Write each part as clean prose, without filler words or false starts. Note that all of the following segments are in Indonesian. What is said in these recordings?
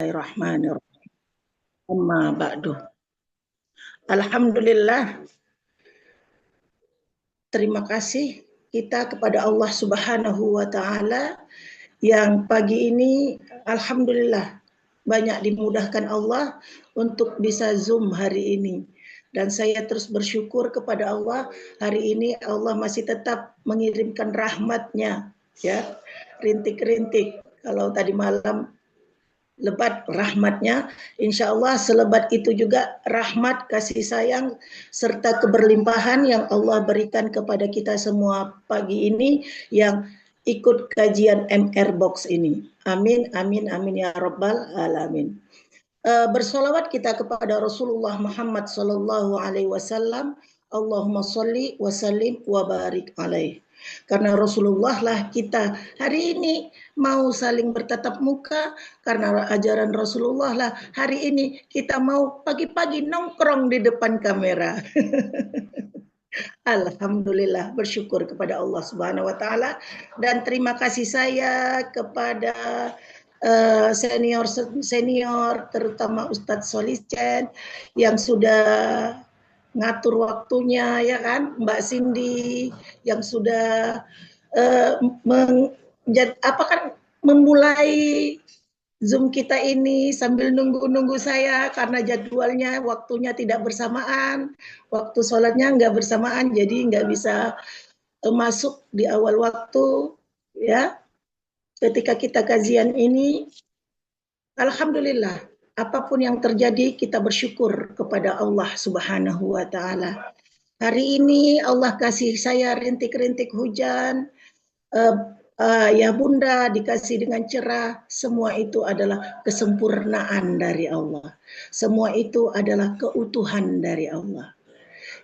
Bismillahirrahmanirrahim. Amma ba'du. Alhamdulillah, terima kasih kita kepada Allah Subhanahu wa taala yang pagi ini alhamdulillah banyak dimudahkan Allah untuk bisa Zoom hari ini. Dan saya terus bersyukur kepada Allah, hari ini Allah masih tetap mengirimkan rahmat-Nya, ya. Rintik-rintik. Kalau tadi malam lebat rahmatnya, insya Allah selebat itu juga rahmat, kasih sayang, serta keberlimpahan yang Allah berikan kepada kita semua pagi ini yang ikut kajian MR Box ini. Amin, amin, amin ya Rabbal Alamin. Bersolawat kita kepada Rasulullah Muhammad Sallallahu Alaihi Wasallam. Allahumma salli wa sallim wa barik alaih. Karena Rasulullah lah kita hari ini mau saling bertatap muka, karena ajaran Rasulullah lah hari ini kita mau pagi-pagi nongkrong di depan kamera. Alhamdulillah, bersyukur kepada Allah Subhanahu wa taala, dan terima kasih saya kepada senior terutama Ustadz Solicen yang sudah ngatur waktunya, ya kan, Mbak Cindy yang sudah memulai Zoom kita ini sambil nunggu-nunggu saya karena jadwalnya waktunya tidak bersamaan, waktu sholatnya nggak bersamaan, jadi nggak bisa masuk di awal waktu, ya. Ketika kita kajian ini, alhamdulillah, apapun yang terjadi kita bersyukur kepada Allah Subhanahu wa taala. Hari ini Allah kasih saya rintik-rintik hujan, ya Bunda dikasih dengan cerah, semua itu adalah kesempurnaan dari Allah. Semua itu adalah keutuhan dari Allah.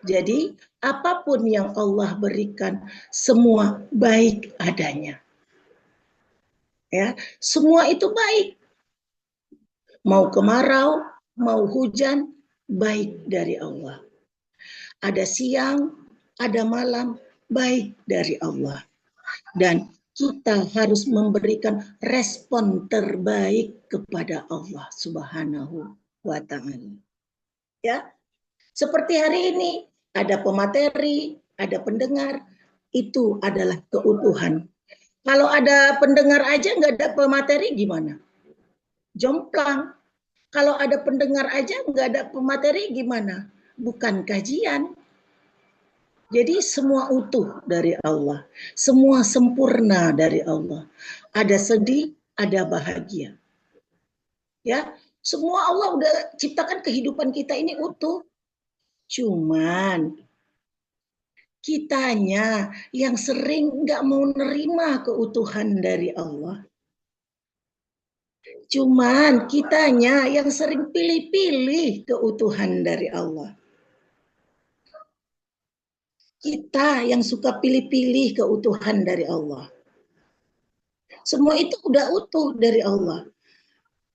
Jadi apapun yang Allah berikan semua baik adanya. Ya, semua itu baik. Mau kemarau, mau hujan, baik dari Allah. Ada siang, ada malam, baik dari Allah. Dan kita harus memberikan respon terbaik kepada Allah Subhanahu wa taala. Ya. Seperti hari ini ada pemateri, ada pendengar, itu adalah keutuhan. Kalau ada pendengar aja nggak ada pemateri gimana? Jomplang. Kalau ada pendengar aja nggak ada pemateri gimana? Bukan kajian. Jadi semua utuh dari Allah, semua sempurna dari Allah. Ada sedih, ada bahagia. Ya, semua Allah udah ciptakan kehidupan kita ini utuh. Cuman kitanya yang sering nggak mau nerima keutuhan dari Allah. Cuman kitanya yang sering pilih-pilih keutuhan dari Allah. Kita yang suka pilih-pilih keutuhan dari Allah. Semua itu udah utuh dari Allah.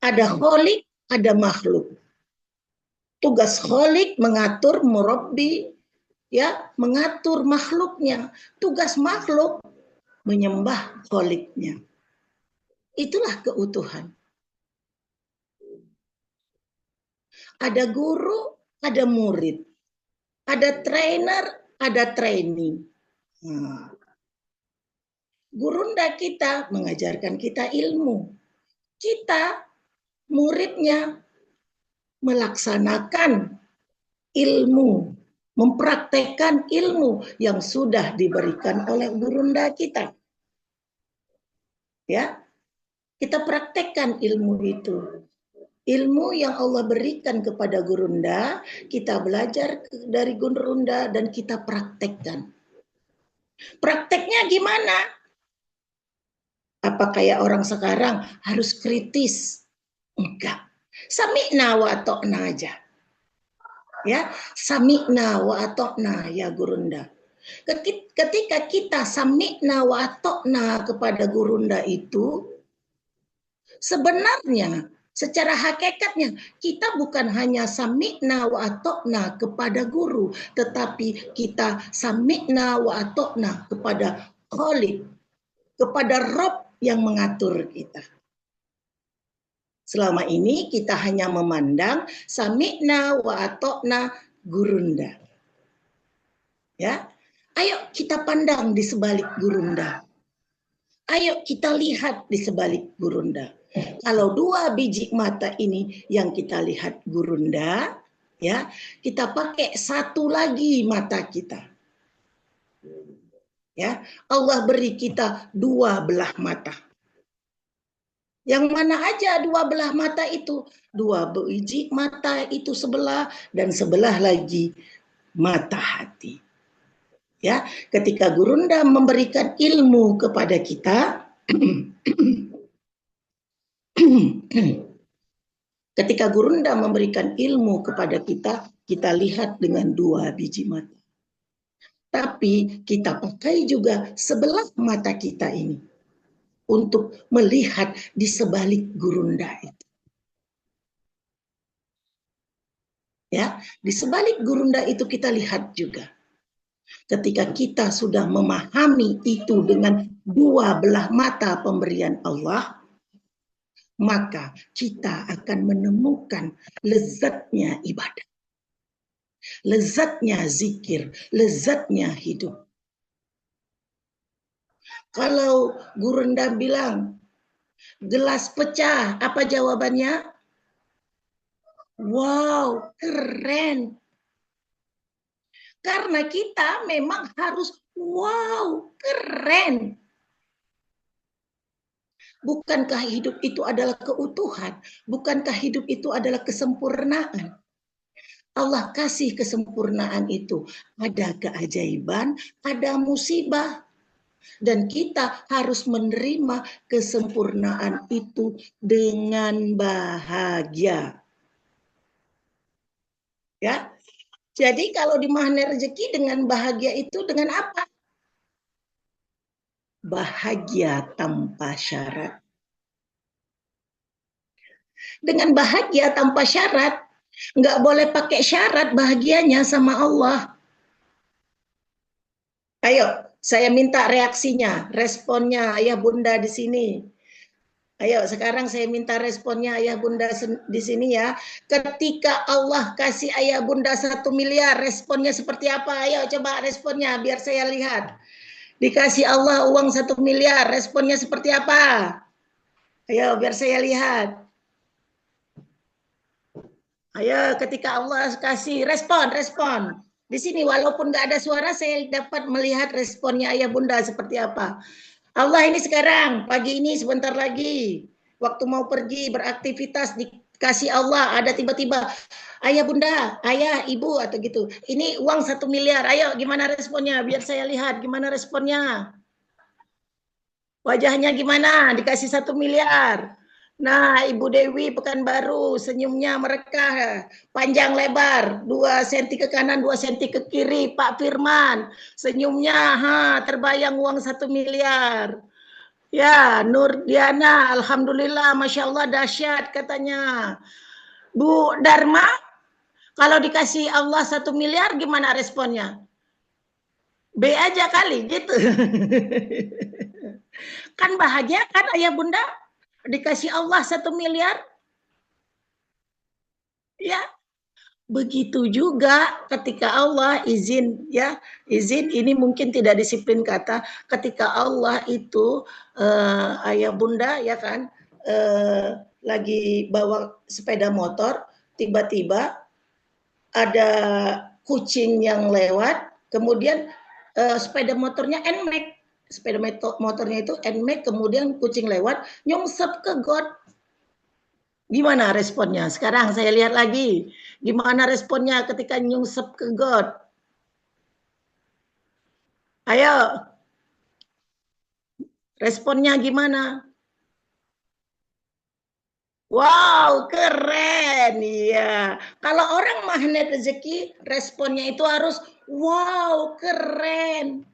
Ada kholik, ada makhluk. Tugas kholik mengatur murabbi, ya, mengatur makhluknya. Tugas makhluk menyembah kholiknya. Itulah keutuhan. Ada guru, ada murid. Ada trainer, ada training. Nah, gurunda kita mengajarkan kita ilmu. Kita, muridnya, melaksanakan ilmu, mempraktekkan ilmu yang sudah diberikan oleh gurunda kita. Ya, kita praktekkan ilmu itu. Ilmu yang Allah berikan kepada gurunda, kita belajar dari gurunda dan kita praktekkan. Prakteknya gimana? Apa kayak orang sekarang harus kritis? Enggak. Sami'na wa atokna aja. Ya, sami'na wa atokna ya gurunda. Ketika kita sami'na wa atokna kepada gurunda itu, sebenarnya secara hakikatnya kita bukan hanya sami'na wa atokna kepada guru, tetapi kita sami'na wa atokna kepada Khalik, kepada Rob yang mengatur kita. Selama ini kita hanya memandang sami'na wa atokna gurunda. Ya, ayo kita pandang di sebalik gurunda. Ayo kita lihat di sebalik gurunda. Kalau 2 biji mata ini yang kita lihat gurunda, ya, kita pakai 1 lagi mata kita. Ya, Allah beri kita 2 belah mata. Yang mana aja 2 belah mata itu? 2 biji mata itu sebelah dan sebelah lagi mata hati. Ya, ketika gurunda memberikan ilmu kepada kita, ketika gurunda memberikan ilmu kepada kita, kita lihat dengan 2 biji mata. Tapi kita pakai juga sebelah mata kita ini untuk melihat di sebalik gurunda itu. Ya, di sebalik gurunda itu kita lihat juga. Ketika kita sudah memahami itu dengan 2 belah mata pemberian Allah, maka kita akan menemukan lezatnya ibadah, lezatnya zikir, lezatnya hidup. Kalau gurunda bilang gelas pecah, apa jawabannya? Wow, keren. Karena kita memang harus wow, keren. Bukankah hidup itu adalah keutuhan? Bukankah hidup itu adalah kesempurnaan? Allah kasih kesempurnaan itu. Ada keajaiban, ada musibah. Dan kita harus menerima kesempurnaan itu dengan bahagia. Ya, jadi kalau di mahner rezeki dengan bahagia itu dengan apa? Bahagia tanpa syarat. Dengan bahagia tanpa syarat, nggak boleh pakai syarat bahagianya sama Allah. Ayo, saya minta reaksinya, responnya ayah bunda di sini. Ayo, sekarang saya minta responnya ayah bunda di sini ya. Ketika Allah kasih ayah bunda 1 miliar, responnya seperti apa? Ayo coba responnya biar saya lihat. Dikasih Allah uang 1 miliar, responnya seperti apa? Ayo biar saya lihat. Ayo ketika Allah kasih respon. Di sini walaupun nggak ada suara, saya dapat melihat responnya ayah bunda seperti apa. Allah ini sekarang, pagi ini sebentar lagi, waktu mau pergi beraktivitas dikasih Allah, ada tiba-tiba, ayah bunda, ayah, ibu, atau gitu. Ini uang 1 miliar, ayo gimana responnya, biar saya lihat gimana responnya. Wajahnya gimana, dikasih 1 miliar. Nah, Ibu Dewi Pekanbaru, senyumnya mereka panjang lebar, 2 senti ke kanan, 2 senti ke kiri. Pak Firman, senyumnya terbayang uang 1 miliar. Ya, Nur Diana, alhamdulillah, masya Allah dahsyat katanya. Bu Dharma, kalau dikasih Allah 1 miliar, gimana responnya? B aja kali, gitu. Kan bahagia kan ayah bunda? Dikasih Allah 1 miliar? Ya, begitu juga ketika Allah izin ya, izin ini mungkin tidak disiplin kata, ketika Allah itu ayah bunda ya kan lagi bawa sepeda motor, tiba-tiba ada kucing yang lewat, kemudian sepeda motornya NMAX, sepeda motornya itu NMAX, kemudian kucing lewat, nyungsep ke got. Gimana responnya? Sekarang saya lihat lagi. Gimana responnya ketika nyungsep ke got? Ayo. Responnya gimana? Wow, keren. Iya. Kalau orang magnet rezeki, responnya itu harus wow, keren.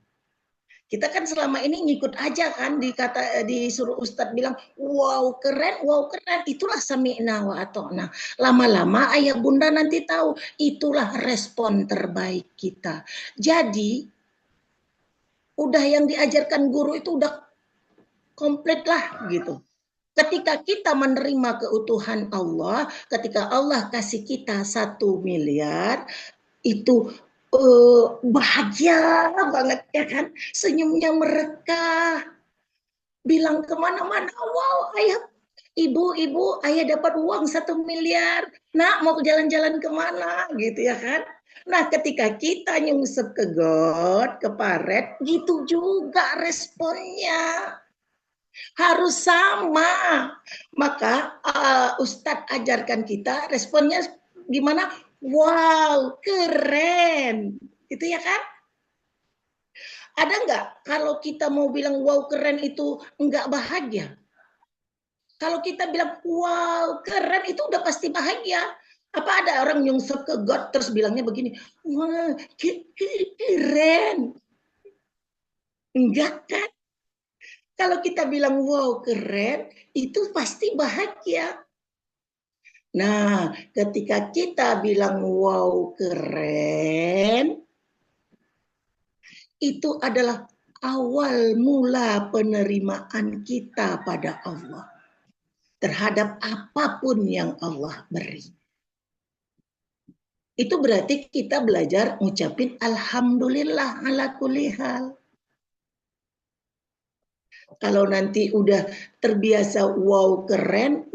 Kita kan selama ini ngikut aja kan disuruh Ustadz bilang wow keren, itulah sami'na wa ata'na. Lama-lama ayah bunda nanti tahu itulah respon terbaik kita. Jadi udah yang diajarkan guru itu udah komplit lah gitu. Ketika kita menerima keutuhan Allah, ketika Allah kasih kita 1 miliar, itu bahagia banget ya kan, senyumnya mereka, bilang kemana-mana, wow ayah, ibu ayah dapat uang 1 miliar, nak mau jalan-jalan kemana gitu ya kan. Nah ketika kita nyungsep ke got, ke paret, gitu juga responnya, harus sama. Maka Ustadz ajarkan kita responnya gimana, wow keren gitu ya kan. Ada nggak kalau kita mau bilang wow keren itu nggak bahagia? Kalau kita bilang wow keren itu udah pasti bahagia. Apa ada orang nyungsep ke God terus bilangnya begini, wah keren? Enggak kan? Kalau kita bilang wow keren itu pasti bahagia. Nah, ketika kita bilang wow keren, itu adalah awal mula penerimaan kita pada Allah terhadap apapun yang Allah beri. Itu berarti kita belajar ngucapin alhamdulillah ala kulli hal. Kalau nanti udah terbiasa wow keren,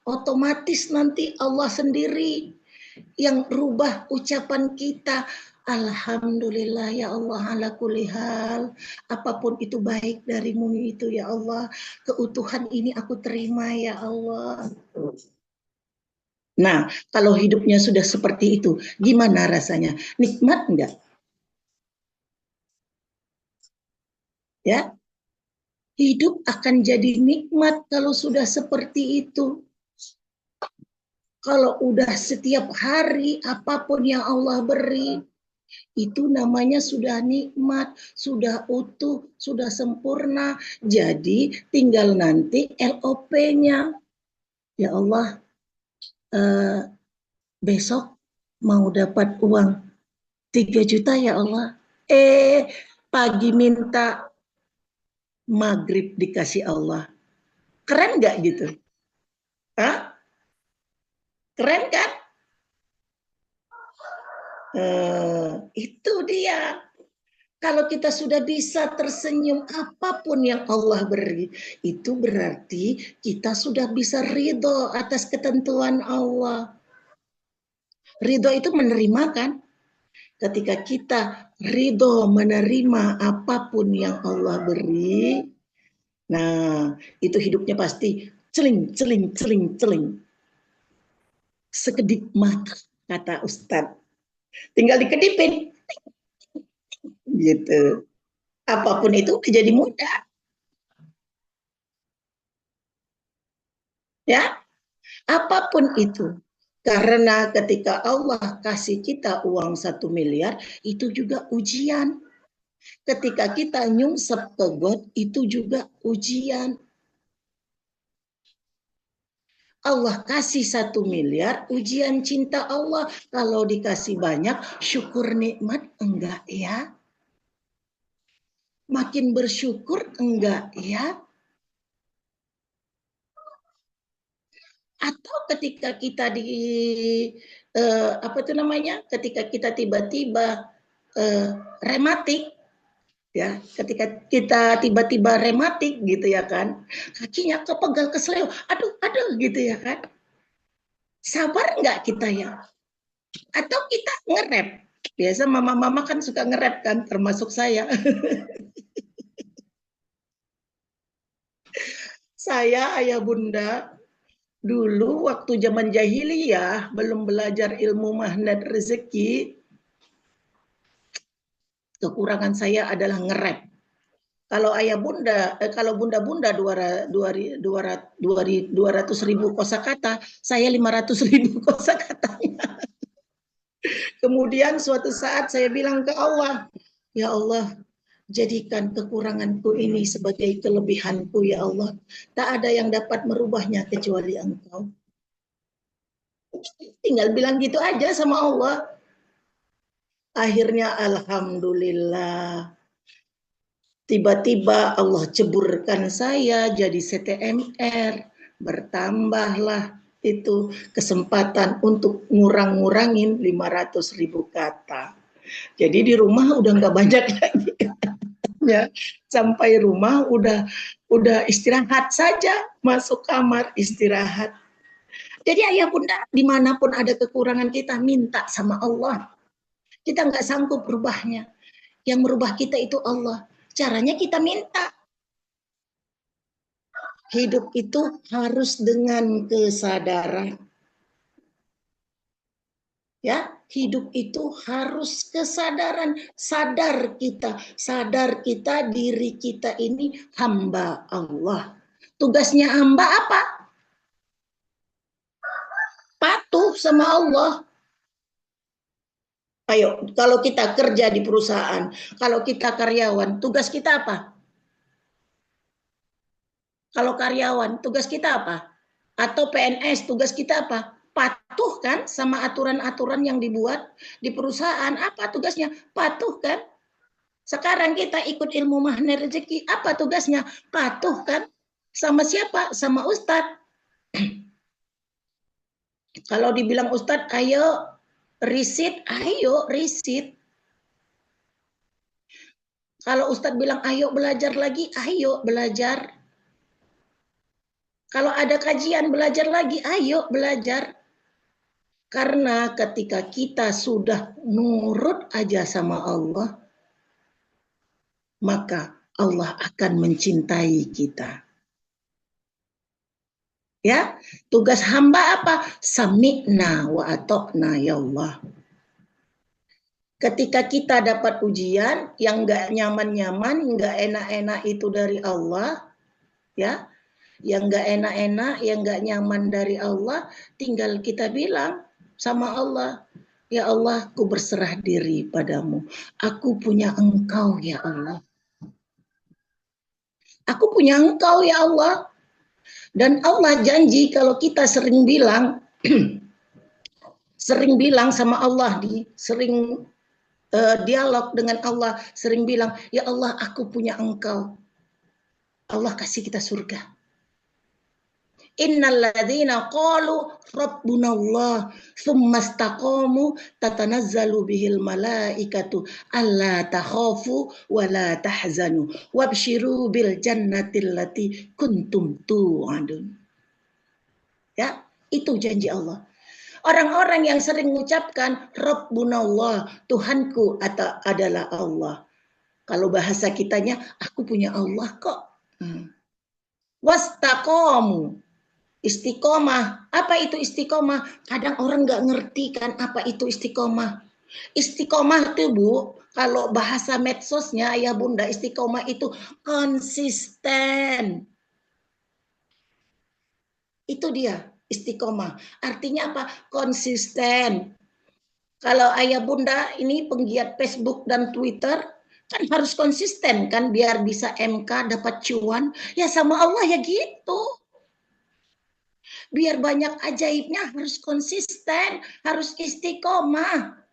otomatis nanti Allah sendiri yang rubah ucapan kita. Alhamdulillah ya Allah ala kulli hal. Apapun itu baik darimu itu ya Allah. Keutuhan ini aku terima ya Allah. Nah, kalau hidupnya sudah seperti itu, gimana rasanya? Nikmat enggak? Ya, hidup akan jadi nikmat kalau sudah seperti itu. Kalau udah setiap hari apapun yang Allah beri, itu namanya sudah nikmat, sudah utuh, sudah sempurna. Jadi tinggal nanti LOP-nya. Ya Allah, besok mau dapat uang 3 juta ya Allah. Pagi minta, maghrib dikasih Allah. Keren nggak gitu? Hah? Keren kan? Itu dia. Kalau kita sudah bisa tersenyum apapun yang Allah beri, itu berarti kita sudah bisa ridho atas ketentuan Allah. Ridho itu menerima kan? Ketika kita ridho menerima apapun yang Allah beri, nah itu hidupnya pasti celing, celing, celing, celing. Sekedip mata, kata Ustadz. Tinggal dikedipin, gitu. Apapun itu jadi mudah, ya. Apapun itu. Karena ketika Allah kasih kita uang 1 miliar, itu juga ujian. Ketika kita nyungsep ke God, itu juga ujian. Allah kasih 1 miliar, ujian cinta Allah. Kalau dikasih banyak, syukur nikmat enggak ya? Makin bersyukur enggak ya? Atau ketika kita di apa itu namanya? Ketika kita tiba-tiba rematik, ya, ketika kita tiba-tiba rematik gitu ya kan, kakinya kepegal kesleo, aduh gitu ya kan, sabar nggak kita ya? Atau kita ngerep? Biasa mama-mama kan suka ngerep kan, termasuk saya. Saya ayah bunda dulu waktu zaman jahiliyah belum belajar ilmu magnet rezeki, kekurangan saya adalah ngerep. Kalau ayah bunda, kalau bunda-bunda 200.000 kosakata, saya 500.000 kosakata. Kemudian suatu saat saya bilang ke Allah, ya Allah, jadikan kekuranganku ini sebagai kelebihanku ya Allah. Tak ada yang dapat merubahnya kecuali Engkau. Tinggal bilang gitu aja sama Allah. Akhirnya alhamdulillah Tiba-tiba Allah ceburkan saya jadi CTMR, bertambahlah itu kesempatan untuk ngurang-ngurangin 500.000 kata. Jadi di rumah udah nggak banyak lagi katanya. Sampai rumah udah istirahat saja, masuk kamar istirahat. Jadi ayah bunda, dimanapun ada kekurangan kita minta sama Allah. Kita nggak sanggup berubahnya. Yang merubah kita itu Allah. Caranya kita minta. Hidup itu harus dengan kesadaran. Ya, hidup itu harus kesadaran, sadar kita diri kita ini hamba Allah. Tugasnya hamba apa? Patuh sama Allah. Ayo, kalau kita kerja di perusahaan, kalau kita karyawan, tugas kita apa? Kalau karyawan, tugas kita apa? Atau PNS, tugas kita apa? Patuh kan sama aturan-aturan yang dibuat di perusahaan. Apa tugasnya? Patuh kan? Sekarang kita ikut ilmu mahna rezeki, apa tugasnya? Patuh kan? Sama siapa? Sama Ustadz. Kalau dibilang Ustadz, ayo riset, ayo riset. Kalau Ustadz bilang ayo belajar lagi, ayo belajar. Kalau ada kajian belajar lagi, ayo belajar. Karena ketika kita sudah nurut aja sama Allah, maka Allah akan mencintai kita. Ya, tugas hamba apa? Sami'na wa atokna ya Allah. Ketika kita dapat ujian yang nggak nyaman-nyaman, nggak enak-enak itu dari Allah, ya, yang nggak enak-enak, yang nggak nyaman dari Allah, tinggal kita bilang sama Allah, ya Allah, aku berserah diri padamu. Aku punya Engkau ya Allah. Aku punya Engkau ya Allah. Dan Allah janji kalau kita sering bilang, sering bilang sama Allah, sering dialog dengan Allah, sering bilang, ya Allah aku punya Engkau. Allah kasih kita surga. Innalladzina qalu rabbunallah tsumma istaqamu tatanazzalu bihil malaikatu alla takhafu wa la tahzanu wabshiru bil jannati allati kuntum tu'adun. Ya, itu janji Allah. Orang-orang yang sering mengucapkan Rabbunallah, Tuhanku adalah Allah. Kalau bahasa kitanya, aku punya Allah kok. Wastaqamu, istiqomah. Apa itu istiqomah? Kadang orang nggak ngerti kan apa itu istiqomah. Istiqomah itu Bu, kalau bahasa medsosnya ya Bunda, istiqomah itu konsisten. Itu dia istiqomah. Artinya apa? Konsisten. Kalau ayah bunda ini penggiat Facebook dan Twitter, kan harus konsisten kan biar bisa MK dapat cuan. Ya sama Allah ya gitu. Biar banyak ajaibnya harus konsisten, harus istiqomah.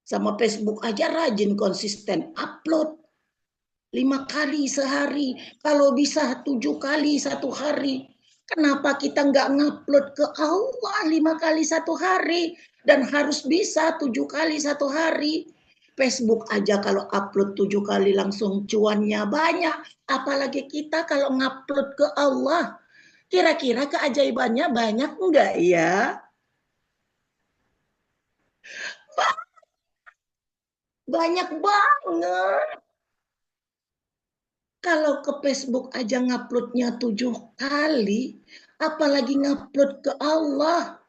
Sama Facebook aja rajin konsisten, upload 5 kali sehari, kalau bisa 7 kali satu hari. Kenapa kita nggak ngupload ke Allah 5 kali satu hari dan harus bisa 7 kali satu hari? Facebook aja kalau upload 7 kali langsung cuannya banyak, apalagi kita kalau ngupload ke Allah. Kira-kira keajaibannya banyak enggak ya? Banyak banget. Kalau ke Facebook aja nguploadnya 7 kali, apalagi ngupload ke Allah.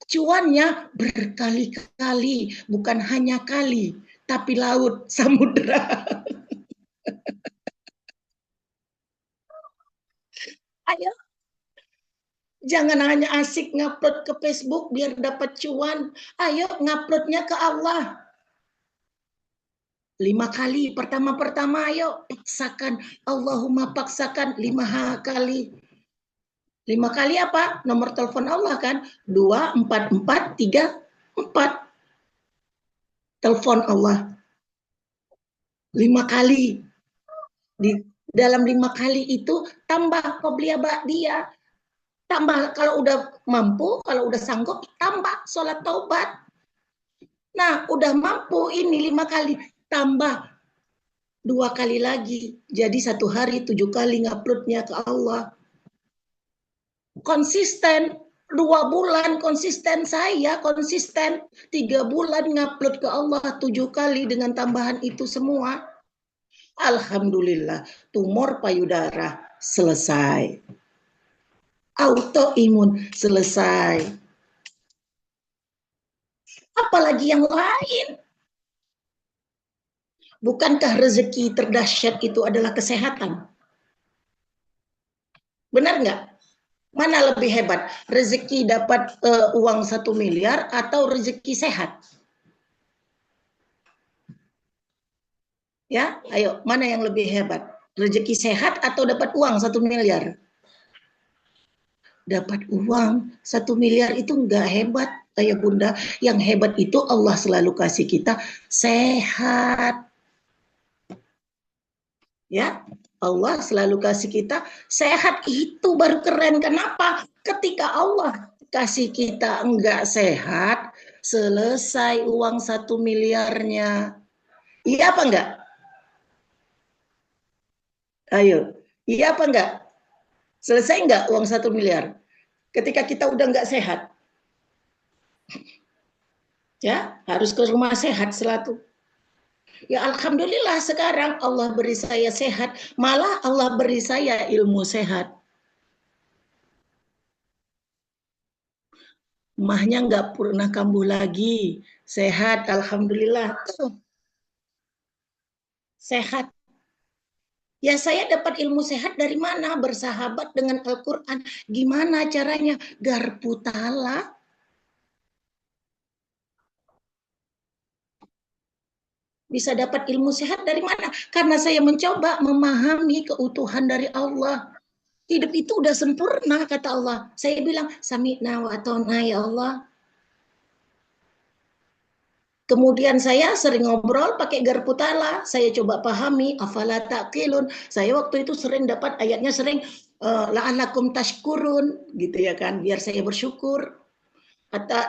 Cuannya berkali-kali, bukan hanya kali, tapi laut, samudera. Ayo, jangan hanya asik ngupload ke Facebook biar dapat cuan. Ayo nguploadnya ke Allah. 5 kali, pertama-pertama ayo paksakan. Allahumma paksakan 5 kali. 5 kali apa? Nomor telepon Allah kan? 24434. Telepon Allah. 5 kali. Di dalam 5 kali itu tambah qobliyah ba'diyah. Tambah kalau udah mampu, kalau udah sanggup, tambah sholat taubat. Nah, udah mampu ini 5 kali, tambah 2 kali lagi. Jadi 1 hari 7 kali nguploadnya ke Allah. Konsisten 2 bulan konsisten, saya konsisten 3 bulan ngupload ke Allah 7 kali dengan tambahan itu semua. Alhamdulillah, tumor payudara selesai, autoimun selesai, apalagi yang lain. Bukankah rezeki terdahsyat itu adalah kesehatan? Benar nggak? Mana lebih hebat? Rezeki dapat uang 1 miliar atau rezeki sehat? Ya, ayo, mana yang lebih hebat? Rezeki sehat atau dapat uang 1 miliar? Dapat uang 1 miliar itu nggak hebat, ayah bunda. Yang hebat itu Allah selalu kasih kita sehat. Ya, Allah selalu kasih kita sehat, itu baru keren. Kenapa? Ketika Allah kasih kita enggak sehat, selesai uang 1 miliarnya. Iya apa enggak? Ayo, iya apa enggak? Selesai enggak uang 1 miliar? Ketika kita udah enggak sehat, ya harus ke rumah sehat selalu. Ya alhamdulillah sekarang Allah beri saya sehat, malah Allah beri saya ilmu sehat. Mahnya nggak pernah kambuh lagi, sehat, alhamdulillah. Sehat. Ya saya dapat ilmu sehat dari mana? Bersahabat dengan Al-Quran. Gimana caranya? Garpu tala. Bisa dapat ilmu sehat dari mana? Karena saya mencoba memahami keutuhan dari Allah. Hidup itu udah sempurna, kata Allah. Saya bilang, sami'na wa ata'na ya Allah. Kemudian saya sering ngobrol pakai garpu tala. Saya coba pahami, afala taqilun. Saya waktu itu sering dapat ayatnya, sering la'alakum tashkurun, gitu ya kan, biar saya bersyukur.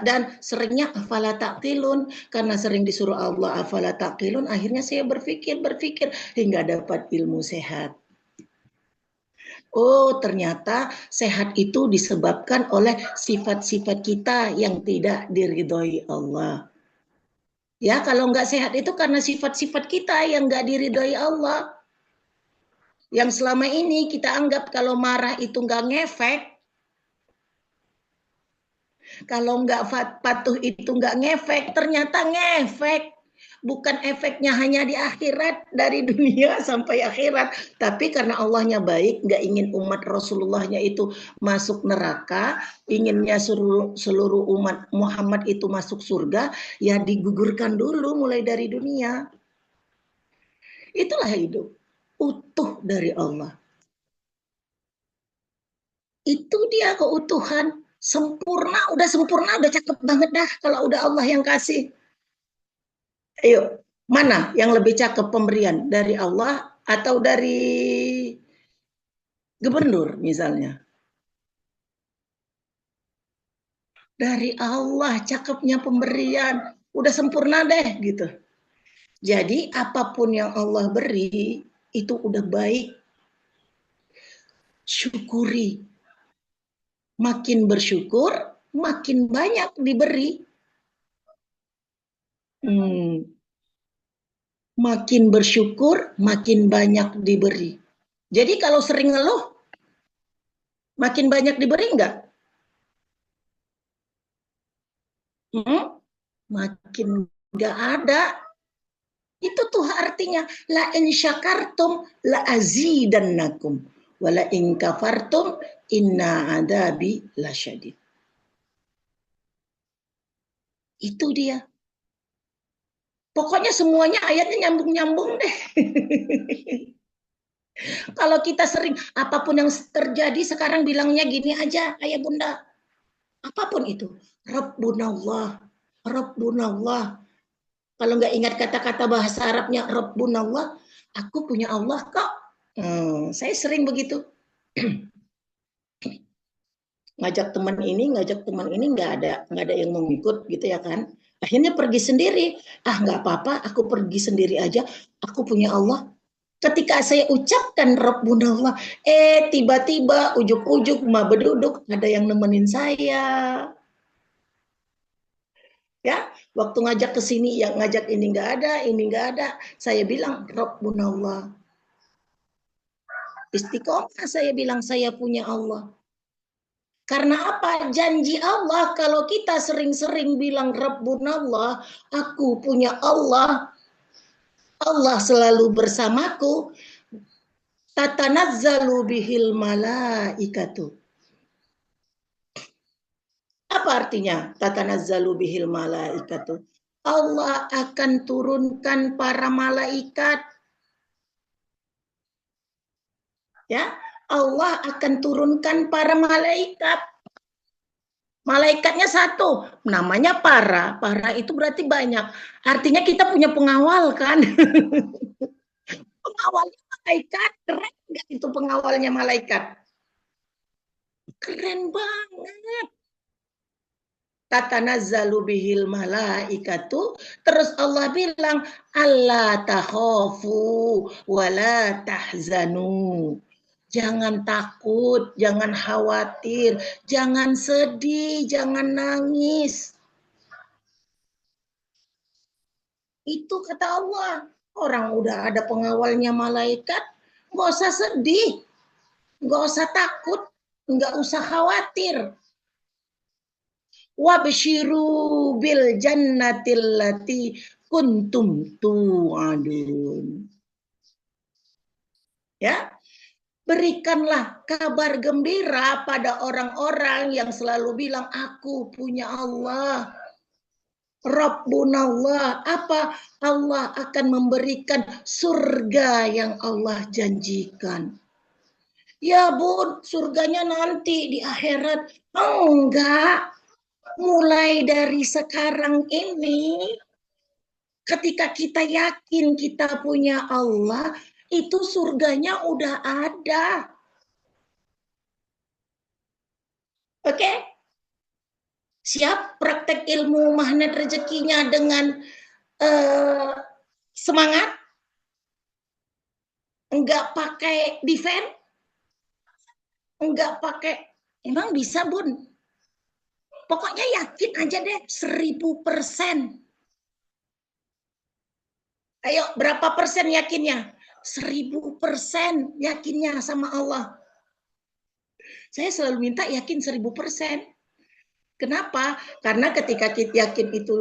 Dan seringnya afala taqilun, karena sering disuruh Allah afala taqilun, akhirnya saya berpikir hingga dapat ilmu sehat. Oh, ternyata sehat itu disebabkan oleh sifat-sifat kita yang tidak diridhoi Allah. Ya, kalau nggak sehat itu karena sifat-sifat kita yang nggak diridhoi Allah. Yang selama ini kita anggap kalau marah itu nggak ngefek, kalau nggak patuh itu nggak ngefek, ternyata ngefek. Bukan efeknya hanya di akhirat, dari dunia sampai akhirat. Tapi karena Allahnya baik, nggak ingin umat Rasulullahnya itu masuk neraka, inginnya seluruh umat Muhammad itu masuk surga, ya digugurkan dulu mulai dari dunia. Itulah hidup utuh dari Allah. Itu dia keutuhan. Sempurna, udah cakep banget dah kalau udah Allah yang kasih. Ayo, mana yang lebih cakep pemberian? Dari Allah atau dari gubernur misalnya? Dari Allah cakepnya pemberian. Udah sempurna deh gitu. Jadi apapun yang Allah beri itu udah baik. Syukuri. Makin bersyukur, makin banyak diberi. Makin bersyukur, makin banyak diberi. Jadi kalau sering ngeluh, makin banyak diberi enggak? Makin enggak ada. Itu tuh artinya la in syakartum la azidannakum wa la in kafartum inna adabi lasyadid. Itu dia. Pokoknya semuanya ayatnya nyambung-nyambung deh. Kalau kita sering, apapun yang terjadi sekarang bilangnya gini aja, ayah bunda. Apapun itu. Rabbunallah. Rabbunallah. Kalau nggak ingat kata-kata bahasa Arabnya Rabbunallah, aku punya Allah kok. Saya sering begitu. Ngajak teman ini nggak ada yang mau ikut gitu ya kan. Akhirnya pergi sendiri. Ah nggak apa-apa, aku pergi sendiri aja. Aku punya Allah. Ketika saya ucapkan Rabbunallah, tiba-tiba ujuk-ujuk mah beduduk ada yang nemenin saya. Ya, waktu ngajak ke sini yang ngajak ini nggak ada, ini nggak ada. Saya bilang Rabbunallah. Istiqomah saya bilang saya punya Allah. Karena apa? Janji Allah kalau kita sering-sering bilang Rabbunallah, aku punya Allah, Allah selalu bersamaku, tatanazzalu bihil malaikatu. Apa artinya tatanazzalu bihil malaikatu? Allah akan turunkan para malaikat, ya. Allah akan turunkan para malaikat. Malaikatnya satu, namanya para. Para itu berarti banyak. Artinya kita punya pengawal kan? Pengawalnya malaikat, keren nggak itu pengawalnya malaikat? Keren banget. Tatanazzalu bihil malaikatu. Terus Allah bilang, Allah takhafu wala tahzanu. Jangan takut, jangan khawatir, jangan sedih, jangan nangis. Itu kata Allah. Orang udah ada pengawalnya malaikat, nggak usah sedih, nggak usah takut, nggak usah khawatir. Wabshiru bil jannatil lati kuntum tu'adun. Ya, berikanlah kabar gembira pada orang-orang yang selalu bilang aku punya Allah. Rabbunallah, apa? Allah akan memberikan surga yang Allah janjikan. Ya bun, surganya nanti di akhirat. Enggak, mulai dari sekarang ini, ketika kita yakin kita punya Allah, itu surganya udah ada. Oke? Siap praktek ilmu magnet rezekinya dengan eh, semangat, enggak pakai defense, enggak pakai, emang bisa bun. Pokoknya yakin aja deh 1000%. Ayo berapa persen yakinnya? 1000% yakinnya sama Allah. Saya selalu minta yakin 1000%. Kenapa? Karena ketika kita yakin itu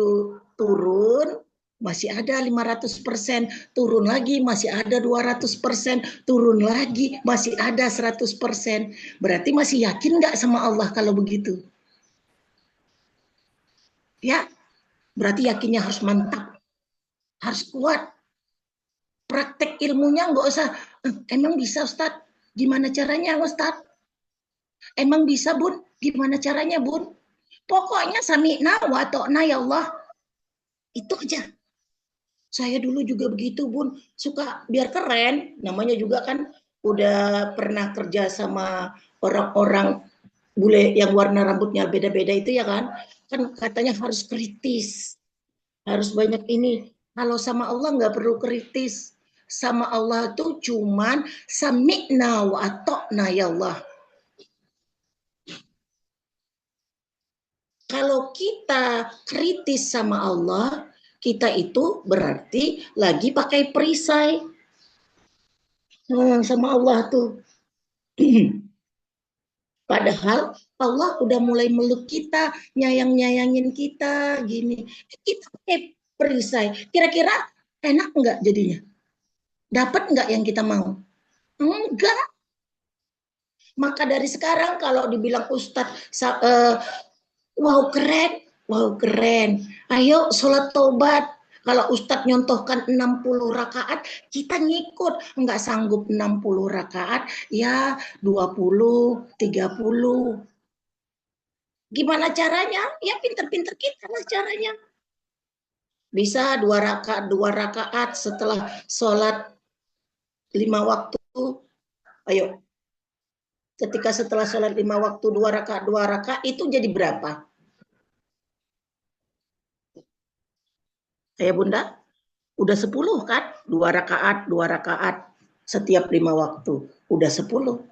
turun, masih ada 500%, turun lagi masih ada 200%, turun lagi masih ada 100%. Berarti masih yakin nggak sama Allah kalau begitu? Ya, berarti yakinnya harus mantap, harus kuat. Praktek ilmunya nggak usah, emang bisa Ustadz? Gimana caranya Ustadz? Emang bisa Bun? Gimana caranya Bun? Pokoknya sami'na wa ta'na ya Allah. Itu aja. Saya dulu juga begitu Bun. Suka biar keren. Namanya juga kan udah pernah kerja sama orang-orang bule yang warna rambutnya beda-beda itu ya kan. Kan katanya harus kritis. Harus banyak ini. Kalau sama Allah nggak perlu kritis. Sama Allah tuh cuman sami'na wa ta'na ya Allah. Kalau kita kritis sama Allah, kita itu berarti lagi pakai perisai. Sama Allah tuh. Padahal Allah udah mulai meluk kita, nyayang-nyayangin kita, gini. Kita pakai perisai. Kira-kira enak nggak jadinya? Dapat nggak yang kita mau? Enggak. Maka dari sekarang kalau dibilang Ustadz, wow keren, wow keren. Ayo sholat tobat. Kalau Ustadz nyontohkan 60 rakaat, kita ngikut. Enggak sanggup 60 rakaat, ya 20, 30. Gimana caranya? Ya pinter-pinter kita lah caranya. Bisa dua rakaat setelah sholat 5 waktu. Ayo, ketika setelah sholat 5 waktu dua rakaat itu jadi berapa? Ayah Bunda, udah 10 kan? Dua rakaat setiap 5 waktu, udah 10.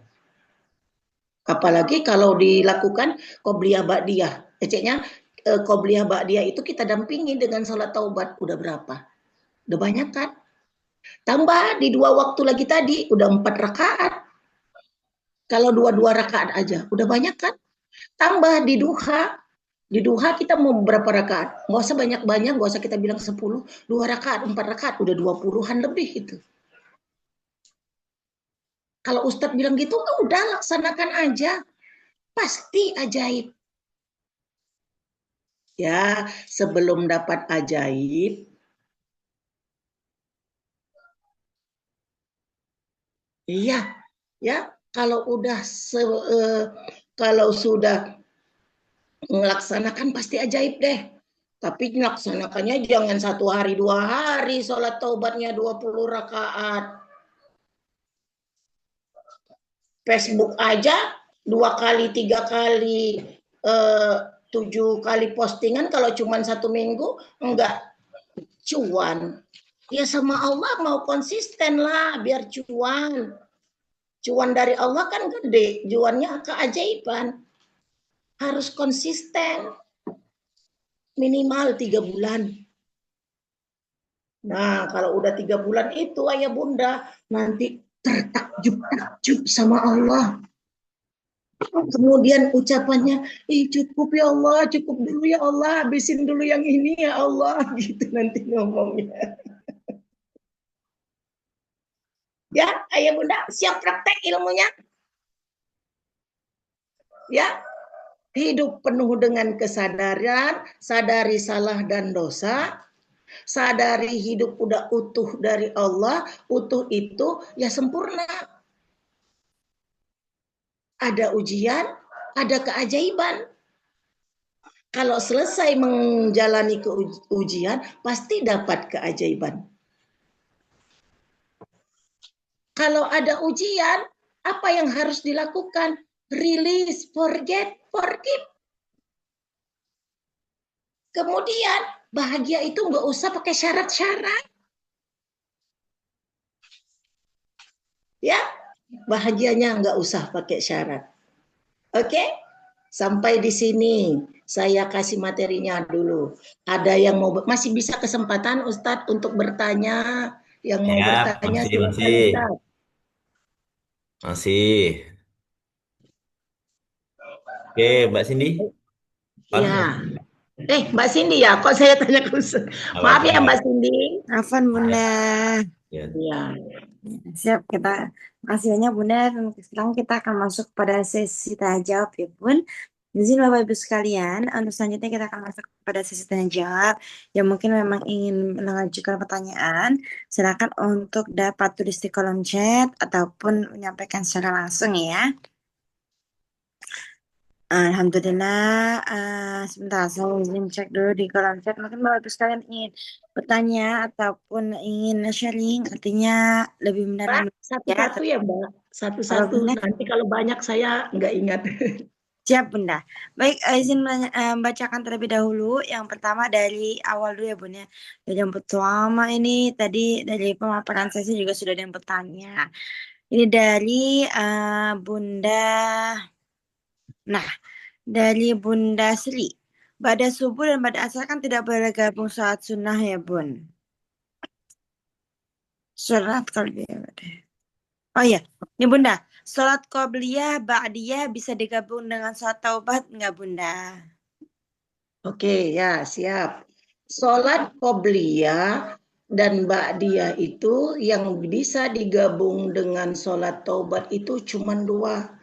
Apalagi kalau dilakukan qobliyah ba'diyah. Eceknya qobliyah ba'diyah itu kita dampingi dengan sholat taubat. Udah berapa? Udah banyak kan? Tambah di 2 waktu lagi tadi, udah 4 rakaat. Kalau dua rakaat aja, udah banyak kan? Tambah di duha. Di duha kita mau berapa rakaat? Nggak usah banyak-banyak, nggak usah kita bilang 10. 2 rakaat, 4 rakaat, udah 20-an lebih itu. Kalau Ustadz bilang gitu, udah laksanakan aja. Pasti ajaib. Ya, sebelum dapat ajaib, iya, ya. Kalau sudah melaksanakan pasti ajaib deh. Tapi melaksanakannya jangan 1 hari 2 hari, sholat taubatnya 20 rakaat. Facebook aja 2 kali 3 kali 7 kali postingan, kalau cuma 1 minggu enggak cuan. Ya sama Allah mau konsisten lah biar cuan. Cuan dari Allah kan gede, cuannya keajaiban. Harus konsisten, minimal 3 bulan. Nah, kalau udah 3 bulan itu ayah bunda, nanti tertakjub-takjub sama Allah. Kemudian ucapannya, cukup ya Allah, cukup dulu ya Allah, habisin dulu yang ini ya Allah, gitu nanti ngomongnya. Ya, ayah bunda, siap praktek ilmunya? Ya, hidup penuh dengan kesadaran, sadari salah dan dosa, sadari hidup udah utuh dari Allah, utuh itu ya sempurna. Ada ujian, ada keajaiban. Kalau selesai menjalani ujian, pasti dapat keajaiban. Kalau ada ujian, apa yang harus dilakukan? Release, forget, forgive. Kemudian, bahagia itu nggak usah pakai syarat-syarat. Ya, bahagianya nggak usah pakai syarat. Oke? Sampai di sini saya kasih materinya dulu. Ada yang mau masih bisa kesempatan Ustadz untuk bertanya? Yang mau Ya, bertanya masih, silakan masih, Ustadz. masih. Oke, Mbak Cindy, Pan, Ya. Mbak Cindy ya, kok saya tanya khusus. nggak Maaf apa-apa. ya Mbak Cindy. Afan Bunda. Ya. Ya. Siap kita. Makasih banyak Bunda. Sekarang kita akan masuk pada sesi tanya jawab ya Bun. Di sini Bapak Ibu sekalian, untuk selanjutnya kita akan masuk pada sesi tanya jawab yang mungkin memang ingin mengajukan pertanyaan. Silakan untuk dapat tulis di kolom chat ataupun menyampaikan secara langsung ya. Alhamdulillah, sebentar saya izin cek dulu di kolom chat. Mungkin Bapak Ibu sekalian ingin bertanya ataupun ingin sharing, artinya lebih Mbak, mendalam ya. satu-satu ya Mbak. Apa Satu-satu. Bunda? Nanti kalau banyak saya nggak ingat. Siap Bunda. Baik, izin membacakan terlebih dahulu. Yang pertama dari awal dulu ya Bunda. Dari yang pertama ini tadi dari pemaparan sesi juga sudah ada yang bertanya. Ini dari Bunda. Nah, dari Bunda Sri. Pada subuh dan pada asar kan tidak boleh gabung sholat sunnah ya Bun. Sholat qalbiyah. Oh iya, ini Bunda. Sholat qobliyah, ba'diyah bisa digabung dengan sholat taubat nggak Bunda? Oke, ya siap. Sholat qobliyah dan ba'diyah itu yang bisa digabung dengan sholat taubat itu cuma 2.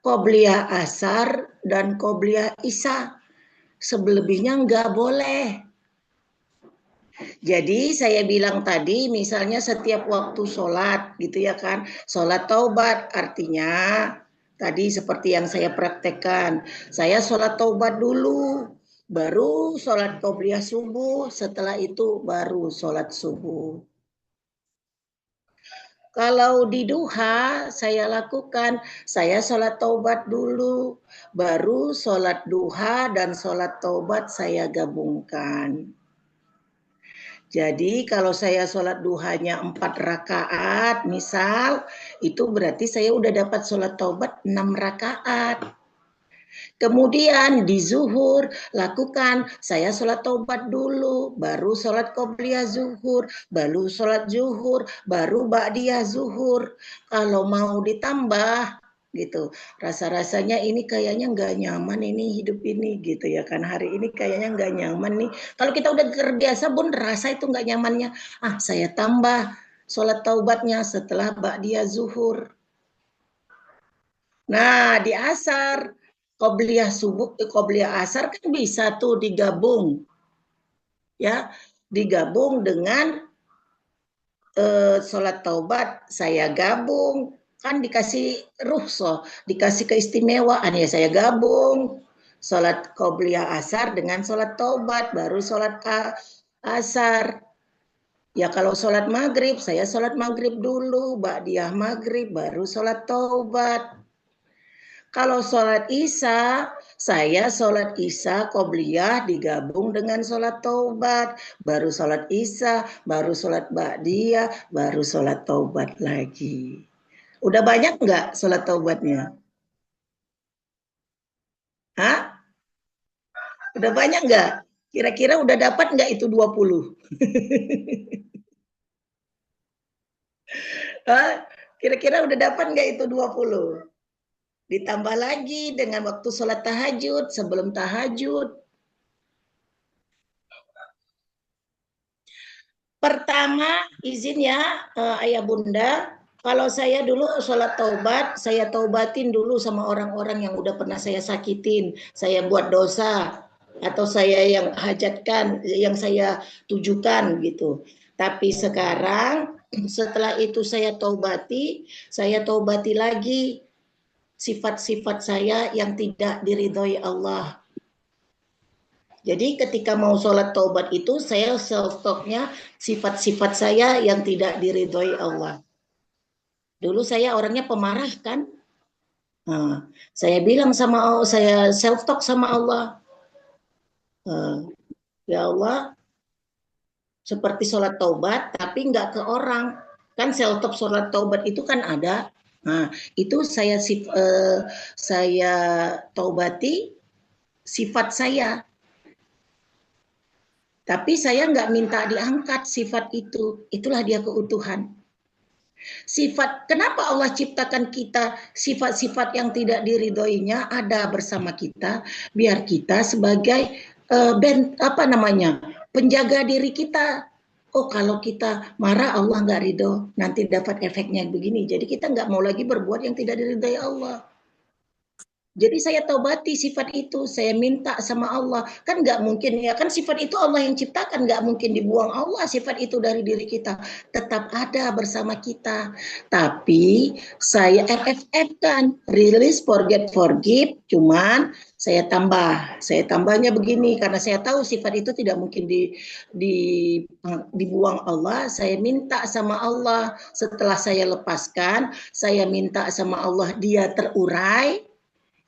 Qobliyah asar dan qobliyah isya. Selebihnya nggak boleh. Jadi saya bilang tadi misalnya setiap waktu sholat gitu ya kan. Sholat taubat artinya tadi seperti yang saya praktekkan. Saya sholat taubat dulu. baru sholat qobliyah subuh, setelah itu baru sholat subuh. Kalau di duha saya lakukan, saya sholat taubat dulu, baru sholat duha dan sholat taubat saya gabungkan. Jadi kalau saya sholat duhanya 4 rakaat, misal, itu berarti saya udah dapat sholat taubat 6 rakaat. Kemudian di zuhur lakukan, saya sholat taubat dulu, baru sholat qobliyah zuhur, baru sholat zuhur, baru ba'diyah zuhur. Kalau mau ditambah gitu, rasa-rasanya ini kayaknya nggak nyaman ini hidup ini gitu ya kan, hari ini kayaknya nggak nyaman nih. Kalau kita udah terbiasa pun rasa itu nggak nyamannya, saya tambah sholat taubatnya setelah ba'diyah zuhur. Nah, di asar, qobliyah subuh, qobliyah asar kan bisa tuh digabung, ya, digabung dengan sholat taubat. Saya gabung, kan dikasih rukhsah, dikasih keistimewaan ya saya gabung. Sholat qobliyah asar dengan sholat taubat, baru sholat asar. Ya kalau sholat maghrib, saya sholat maghrib dulu, ba'diyah maghrib, baru sholat taubat. Kalau sholat isya, saya sholat isya qobliyah digabung dengan sholat taubat. Baru sholat isya, baru sholat ba'diyah, baru sholat taubat lagi. Udah banyak nggak sholat taubatnya? Hah? Udah banyak nggak? Kira-kira udah dapat nggak itu 20? Hah? Kira-kira udah dapat nggak itu 20? Ditambah lagi dengan waktu sholat tahajud, sebelum tahajud. Pertama, izin ya ayah bunda, kalau saya dulu sholat taubat, saya taubatin dulu sama orang-orang yang udah pernah saya sakitin, saya buat dosa, atau saya yang hajatkan, yang saya tujukan gitu. Tapi sekarang setelah itu saya taubati lagi sifat-sifat saya yang tidak diridhoi Allah. Jadi ketika mau sholat taubat itu saya self-talknya sifat-sifat saya yang tidak diridhoi Allah. Dulu saya orangnya pemarah kan. Nah, saya bilang sama Allah, saya self-talk sama Allah. Ya Allah, seperti sholat taubat tapi nggak ke orang. Kan self-talk sholat taubat itu kan ada. Nah, itu saya taubati sifat saya. Tapi saya nggak minta diangkat sifat itu. Itulah dia keutuhan. Sifat, kenapa Allah ciptakan kita sifat-sifat yang tidak diridhoinya ada bersama kita, biar kita sebagai penjaga diri kita. Oh kalau kita marah Allah nggak ridho, nanti dapat efeknya begini. Jadi kita nggak mau lagi berbuat yang tidak diridhoi Allah. Jadi saya taubati sifat itu, saya minta sama Allah. Kan nggak mungkin ya, kan sifat itu Allah yang ciptakan, nggak mungkin dibuang Allah sifat itu dari diri kita. Tetap ada bersama kita. Tapi saya RFF kan, release, forget, forgive, cuman saya tambahnya begini, karena saya tahu sifat itu tidak mungkin dibuang Allah. Saya minta sama Allah, setelah saya lepaskan, saya minta sama Allah dia terurai.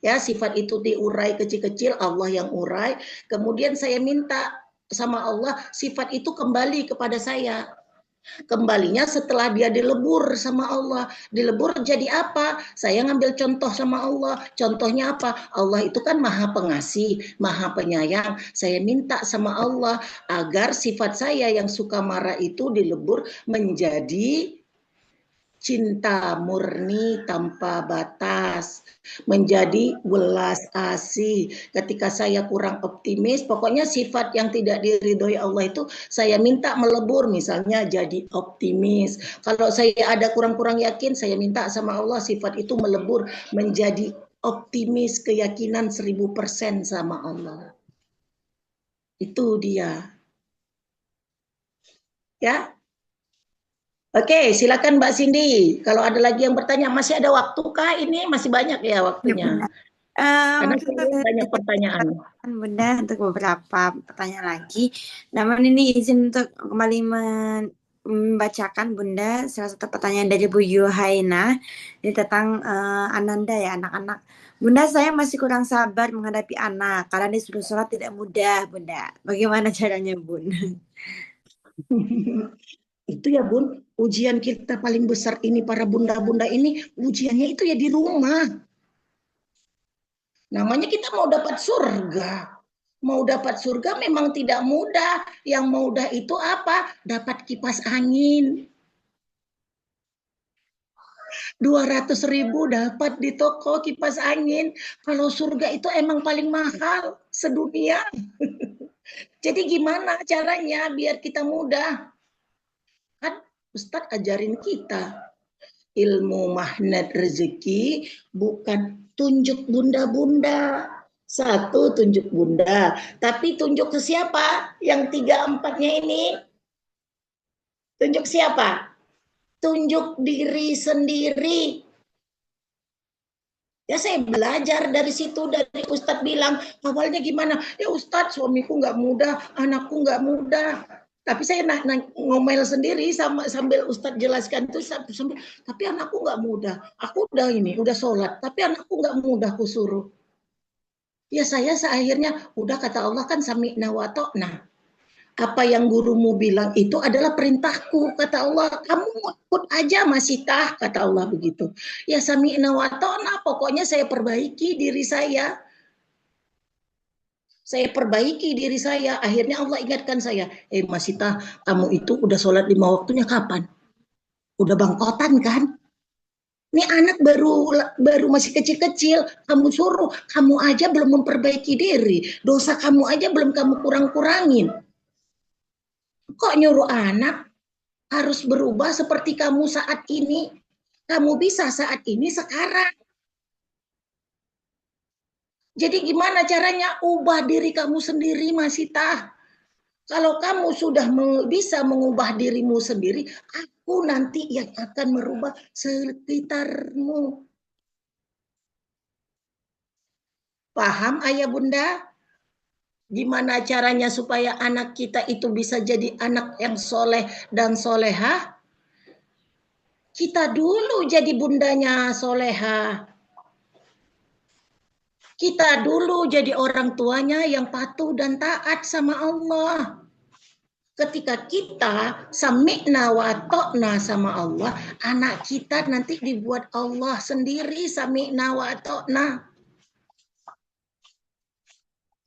Ya, sifat itu diurai kecil-kecil, Allah yang urai. Kemudian saya minta sama Allah, sifat itu kembali kepada saya. Kembalinya setelah dia dilebur sama Allah. Dilebur jadi apa? Saya ngambil contoh sama Allah. Contohnya apa? Allah itu kan maha pengasih, maha penyayang. Saya minta sama Allah agar sifat saya yang suka marah itu dilebur menjadi cinta murni tanpa batas, menjadi welas asih. Ketika saya kurang optimis, pokoknya sifat yang tidak diridhoi Allah itu saya minta melebur, misalnya jadi optimis. Kalau saya ada kurang-kurang yakin, saya minta sama Allah sifat itu melebur menjadi optimis, keyakinan 1000% sama Allah. Itu dia. Ya. Oke, silakan Mbak Cindy. Kalau ada lagi yang bertanya, masih ada waktu kah ini? Masih banyak ya waktunya. Karena Kita saya banyak pertanyaan. Bunda untuk beberapa pertanyaan lagi. Namun ini izin untuk kembali membacakan Bunda salah satu pertanyaan dari Bu Yuhaina ini tentang Ananda ya anak-anak. Bunda, saya masih kurang sabar menghadapi anak karena disuruh sholat tidak mudah, Bunda. Bagaimana caranya, Bun? Itu ya Bun, ujian kita paling besar ini para bunda-bunda ini, ujiannya itu ya di rumah. Namanya kita mau dapat surga. Mau dapat surga memang tidak mudah. Yang mudah itu apa? Dapat kipas angin. 200.000 dapat di toko kipas angin. Kalau surga itu emang paling mahal sedunia. Jadi gimana caranya biar kita mudah? Kan Ustadz ajarin kita. Ilmu magnet rezeki bukan tunjuk bunda-bunda. Satu tunjuk bunda. Tapi tunjuk ke siapa? Yang 3-4-nya ini. Tunjuk siapa? Tunjuk diri sendiri. Ya saya belajar dari situ, dari Ustadz bilang, awalnya gimana? Ya Ustadz suamiku nggak mudah, anakku nggak mudah. Tapi saya ngomel sendiri sambil Ustadz jelaskan itu sambil, tapi anakku nggak mudah. Aku udah sholat, tapi anakku nggak mudah aku suruh. Ya saya akhirnya, udah kata Allah kan sami'na wa ta'na. Apa yang gurumu bilang itu adalah perintahku, kata Allah. Kamu ikut aja masih tah, kata Allah begitu. Ya sami'na wa ta'na, pokoknya saya perbaiki diri saya. Saya perbaiki diri saya. Akhirnya Allah ingatkan saya, masih tah, kamu itu udah sholat 5 waktunya kapan? Udah bangkotan kan? Ini anak baru masih kecil-kecil, kamu suruh, kamu aja belum memperbaiki diri. Dosa kamu aja belum kamu kurang-kurangin. Kok nyuruh anak harus berubah seperti kamu saat ini? Kamu bisa saat ini sekarang. Jadi gimana caranya? Ubah diri kamu sendiri, Masih tah. Kalau kamu sudah bisa mengubah dirimu sendiri, aku nanti yang akan merubah sekitarmu. Paham ayah bunda? Gimana caranya supaya anak kita itu bisa jadi anak yang soleh dan solehah? Kita dulu jadi bundanya solehah. Kita dulu jadi orang tuanya yang patuh dan taat sama Allah. Ketika kita sami'na wa ta'na sama Allah, anak kita nanti dibuat Allah sendiri sami'na wa ta'na.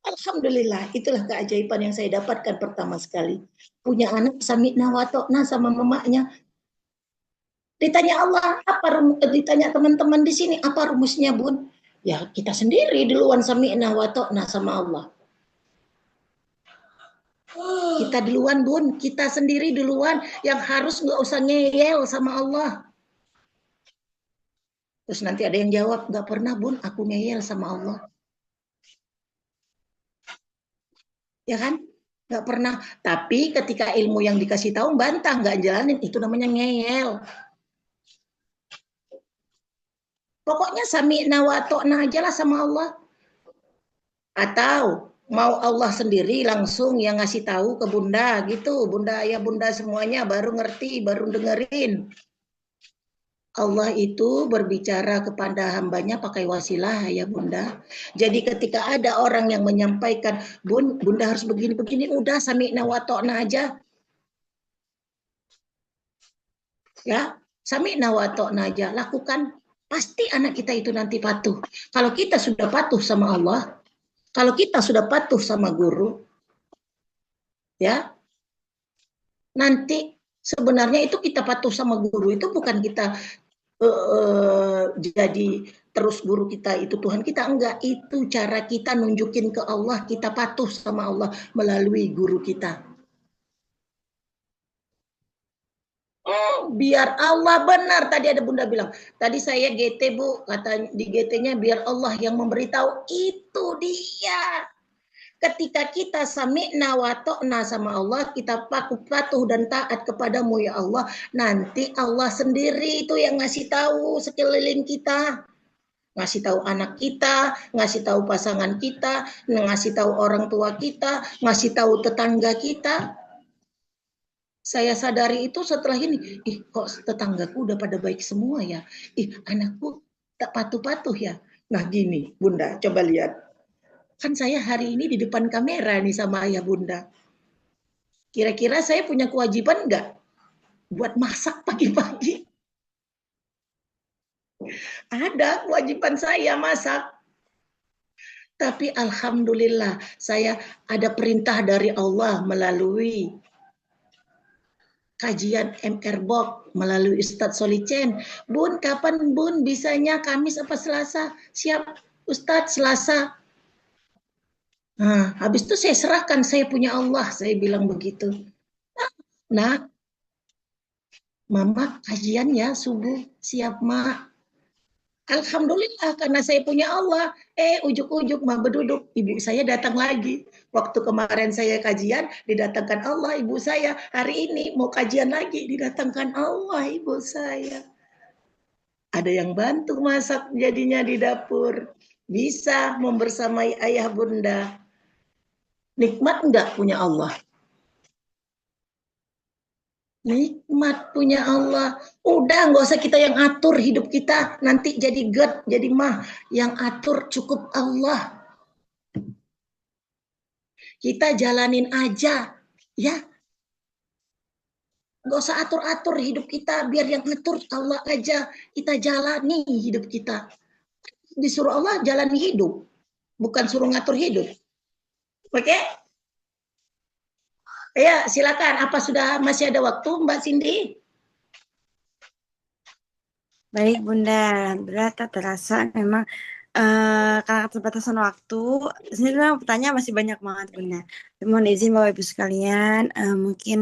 Alhamdulillah, itulah keajaiban yang saya dapatkan pertama sekali. Punya anak sami'na wa ta'na sama mamanya. Ditanya Allah, ditanya teman-teman di sini, apa rumusnya, Bun? Ya, kita sendiri duluan sami'na wa ta'na sama Allah. Kita duluan, Bun. Kita sendiri duluan yang harus nggak usah ngeyel sama Allah. Terus nanti ada yang jawab, nggak pernah, Bun, aku ngeyel sama Allah. Ya kan? Nggak pernah. Tapi ketika ilmu yang dikasih tahu bantah, nggak jalanin, itu namanya ngeyel. Pokoknya sami'na wa ta'na aja lah sama Allah. Atau mau Allah sendiri langsung yang ngasih tahu ke bunda gitu. Bunda, ayah, bunda semuanya baru ngerti, baru dengerin. Allah itu berbicara kepada hambanya pakai wasilah ya bunda. Jadi ketika ada orang yang menyampaikan, bunda harus begini-begini, udah sami'na wa ta'na aja. Ya, sami'na wa ta'na aja, lakukan. Pasti anak kita itu nanti patuh. Kalau kita sudah patuh sama Allah, kalau kita sudah patuh sama guru, ya, nanti sebenarnya itu kita patuh sama guru itu bukan kita jadi terus guru kita itu Tuhan kita, enggak. Itu cara kita nunjukin ke Allah kita patuh sama Allah melalui guru kita. Biar Allah benar. Tadi ada bunda bilang, tadi saya GT bu, kata di GT-nya biar Allah yang memberitahu. Itu dia. Ketika kita sami'na wa ta'na sama Allah, kita patuh dan taat kepadamu ya Allah, nanti Allah sendiri itu yang ngasih tahu sekeliling kita. Ngasih tahu anak kita, ngasih tahu pasangan kita, ngasih tahu orang tua kita, ngasih tahu tetangga kita. Saya sadari itu setelah ini, kok tetanggaku udah pada baik semua ya. Anakku tak patuh-patuh ya. Nah gini, Bunda, coba lihat. Kan saya hari ini di depan kamera nih sama ayah Bunda. Kira-kira saya punya kewajiban nggak buat masak pagi-pagi? Ada kewajiban saya masak. Tapi alhamdulillah saya ada perintah dari Allah melalui kajian MR Box melalui Ustadz Solicen. Bun, kapan Bun bisanya Kamis apa Selasa? Siap Ustadz, Selasa. Nah, habis itu saya serahkan, saya punya Allah, saya bilang begitu. Nah, Mama kajian ya subuh, siap Mak. Alhamdulillah karena saya punya Allah. Ujuk-ujuk mah berduduk, ibu saya datang lagi. Waktu kemarin saya kajian, didatangkan Allah ibu saya. Hari ini mau kajian lagi, didatangkan Allah ibu saya. Ada yang bantu masak jadinya di dapur. Bisa membersamai ayah bunda. Nikmat enggak punya Allah? Nikmat punya Allah. Udah nggak usah kita yang atur hidup kita. Nanti jadi God, jadi mah. Yang atur cukup Allah. Kita jalanin aja. Ya. Nggak usah atur-atur hidup kita. Biar yang atur Allah aja. Kita jalani hidup kita. Disuruh Allah jalani hidup. Bukan suruh ngatur hidup. Oke? Ya, silakan. Apa sudah masih ada waktu, Mbak Cindy? Baik, Bunda. Alhamdulillah tak terasa memang karena keterbatasan waktu. Sebenarnya pertanyaan masih banyak banget, Bunda. Mohon izin Bapak Ibu sekalian, mungkin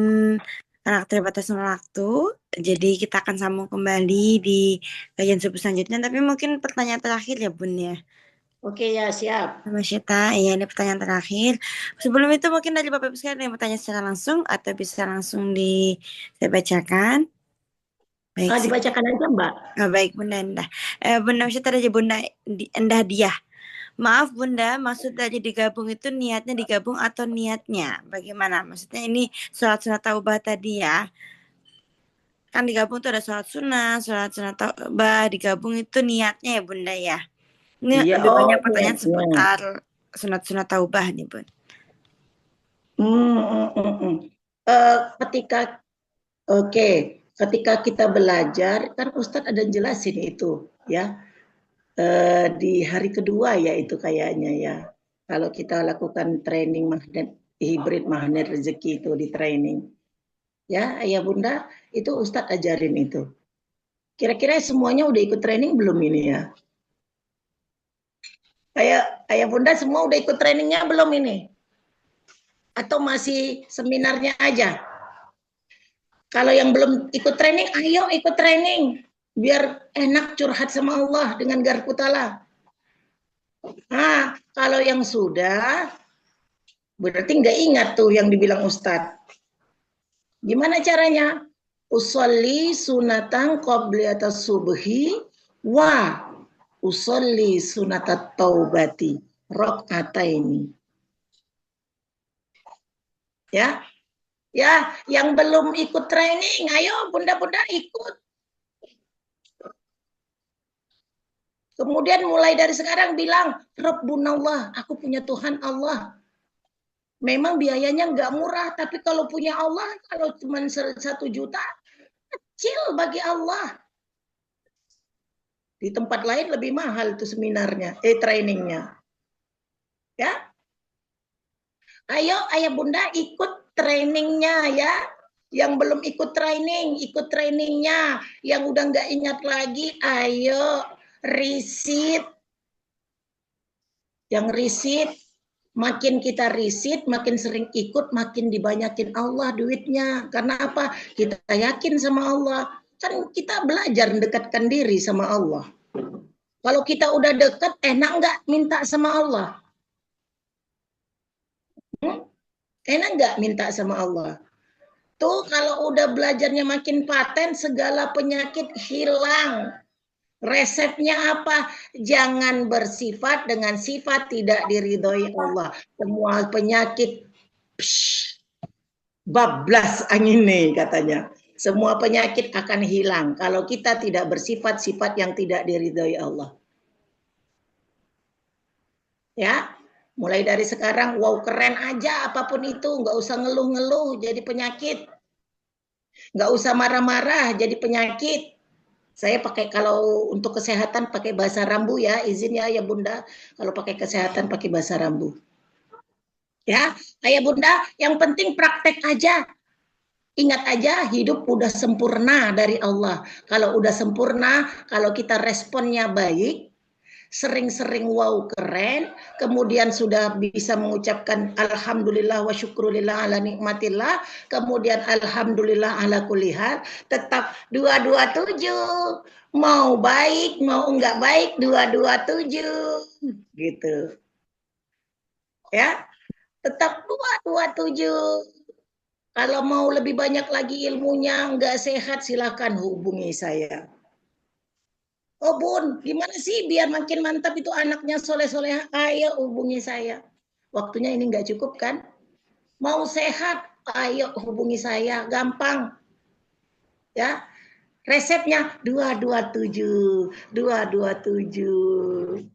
karena keterbatasan waktu, jadi kita akan sambung kembali di kajian subuh selanjutnya. Tapi mungkin pertanyaan terakhir ya, Bun ya. Oke ya, siap. Mas Syeta, iya ini pertanyaan terakhir. Sebelum itu mungkin dari Bapak Ibu sekalian yang bertanya secara langsung atau bisa langsung saya bacakan. Baik, Dibacakan aja, Mbak. baik Bunda Endah. Bunda Syeta aja Bunda Endah dia. Maaf Bunda, maksud dari digabung itu niatnya digabung atau niatnya? Bagaimana? Maksudnya ini sholat sunat taubah tadi ya. Kan digabung itu ada sholat sunat taubah, digabung itu niatnya ya Bunda ya. Ini Iya, lebih banyak pertanyaan niatnya. seputar sunat taubah nih Bun. Ketika kita belajar, kan Ustadz ada jelasin itu ya. Di hari kedua ya itu kayaknya ya. Kalau kita lakukan training magnet hibrid magnet rezeki itu di training. Ya, Ayah Bunda, itu Ustadz ajarin itu. Kira-kira semuanya udah ikut training belum ini ya? Ayah Bunda semua udah ikut trainingnya belum ini? Atau masih seminarnya aja? Kalau yang belum ikut training, ayo ikut training. Biar enak curhat sama Allah dengan Garputala. Nah, kalau yang sudah, berarti nggak ingat tuh yang dibilang Ustadz. Gimana caranya? Usolli sunatan qobliyata subhi wa usolli sunatat taubati rok'ataini. Ya, ya, yang belum ikut training, ayo bunda-bunda ikut. Kemudian mulai dari sekarang bilang, Rabbunallah, aku punya Tuhan Allah. Memang biayanya nggak murah, tapi kalau punya Allah, kalau cuma 1 juta, kecil bagi Allah. Di tempat lain lebih mahal itu seminarnya, trainingnya. Ya, ayo ayah bunda ikut trainingnya ya. Yang belum ikut training, ikut trainingnya. Yang udah nggak ingat lagi, ayo riset. Yang riset, makin kita riset, makin sering ikut, makin dibanyakin Allah duitnya. Karena apa? Kita yakin sama Allah. Kan kita belajar mendekatkan diri sama Allah. Kalau kita udah dekat, enak nggak minta sama Allah? Enak nggak minta sama Allah? Tuh kalau udah belajarnya makin paten, segala penyakit hilang. Resepnya apa? Jangan bersifat dengan sifat tidak diridhoi Allah. Semua penyakit bablas angin nih katanya. Semua penyakit akan hilang kalau kita tidak bersifat sifat yang tidak diridhoi Allah. Ya, mulai dari sekarang, wow keren aja apapun itu, nggak usah ngeluh-ngeluh jadi penyakit. Nggak usah marah-marah jadi penyakit. Saya pakai kalau untuk kesehatan pakai bahasa rambu ya, izin ya Bunda. Kalau pakai kesehatan pakai bahasa rambu. Ya, Ayah Bunda, yang penting praktek aja. Ingat aja hidup udah sempurna dari Allah. Kalau udah sempurna, kalau kita responnya baik, sering-sering wow keren, kemudian sudah bisa mengucapkan alhamdulillah wa syukrulillah ala nikmatillah, kemudian alhamdulillah ala kulli hal, tetap 227. Mau baik, mau enggak baik 227. Gitu. Ya, tetap 227. Kalau mau lebih banyak lagi ilmunya, enggak sehat, silakan hubungi saya. Oh Bun, gimana sih biar makin mantap itu anaknya soleh-soleh? Ayo hubungi saya. Waktunya ini nggak cukup kan? Mau sehat? Ayo hubungi saya. Gampang. Ya, resepnya 227. 227.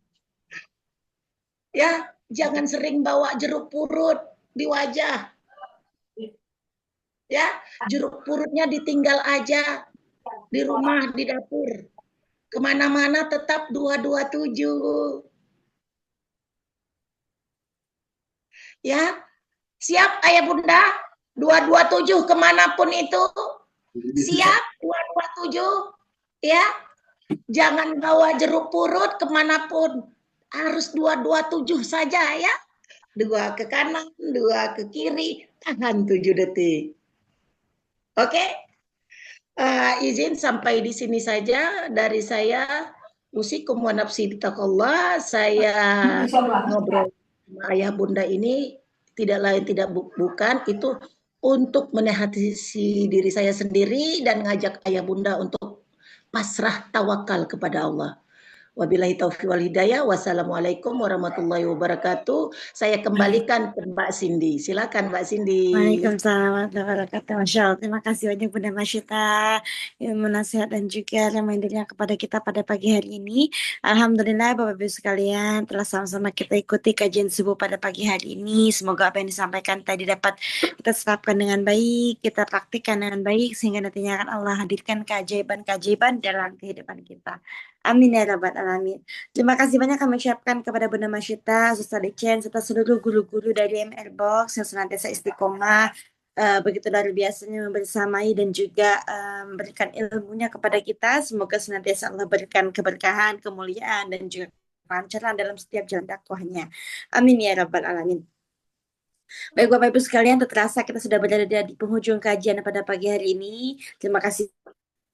Ya, jangan sering bawa jeruk purut di wajah. Ya, jeruk purutnya ditinggal aja di rumah, di dapur. Kemana-mana tetap 227. Ya, siap Ayah Bunda? 227 kemanapun itu. Siap 227. Ya, jangan bawa jeruk purut kemanapun. Harus 227 saja ya. 2 ke kanan, 2 ke kiri, tahan 7 detik. Oke? Izin sampai di sini saja dari saya. Usikum wa nafsi bitaqallah. Saya ngobrol sama Ayah Bunda ini tidak lain tidak bukan itu untuk menasihati diri saya sendiri dan ngajak Ayah Bunda untuk pasrah tawakal kepada Allah. Wabillahi taufiq wal hidayah. Wassalamualaikum warahmatullahi wabarakatuh. Saya kembalikan ke Mbak Cindy. Silakan Mbak Cindy. Waalaikumsalam warahmatullahi wabarakatuh. Masya Allah, terima kasih banyak Bunda Masyita, ilmu nasihat dan juga remindernya kepada kita pada pagi hari ini. Alhamdulillah Bapak Ibu sekalian telah sama-sama kita ikuti kajian subuh pada pagi hari ini. Semoga apa yang disampaikan tadi dapat kita serapkan dengan baik, kita praktikkan dengan baik, sehingga nantinya akan Allah hadirkan keajaiban-keajaiban dalam kehidupan kita. Amin ya rabbal alamin. Terima kasih banyak kami ucapkan kepada Bunda Masyita, Ustaz Chen, serta seluruh guru-guru dari ML Box yang senantiasa istiqomah, begitu luar biasanya membersamai dan juga memberikan ilmunya kepada kita. Semoga senantiasa Allah berikan keberkahan, kemuliaan, dan juga kelancaran dalam setiap jalan dakwahnya. Amin ya rabbal alamin. Baik Bapak Ibu sekalian, terasa kita sudah berada di penghujung kajian pada pagi hari ini. Terima kasih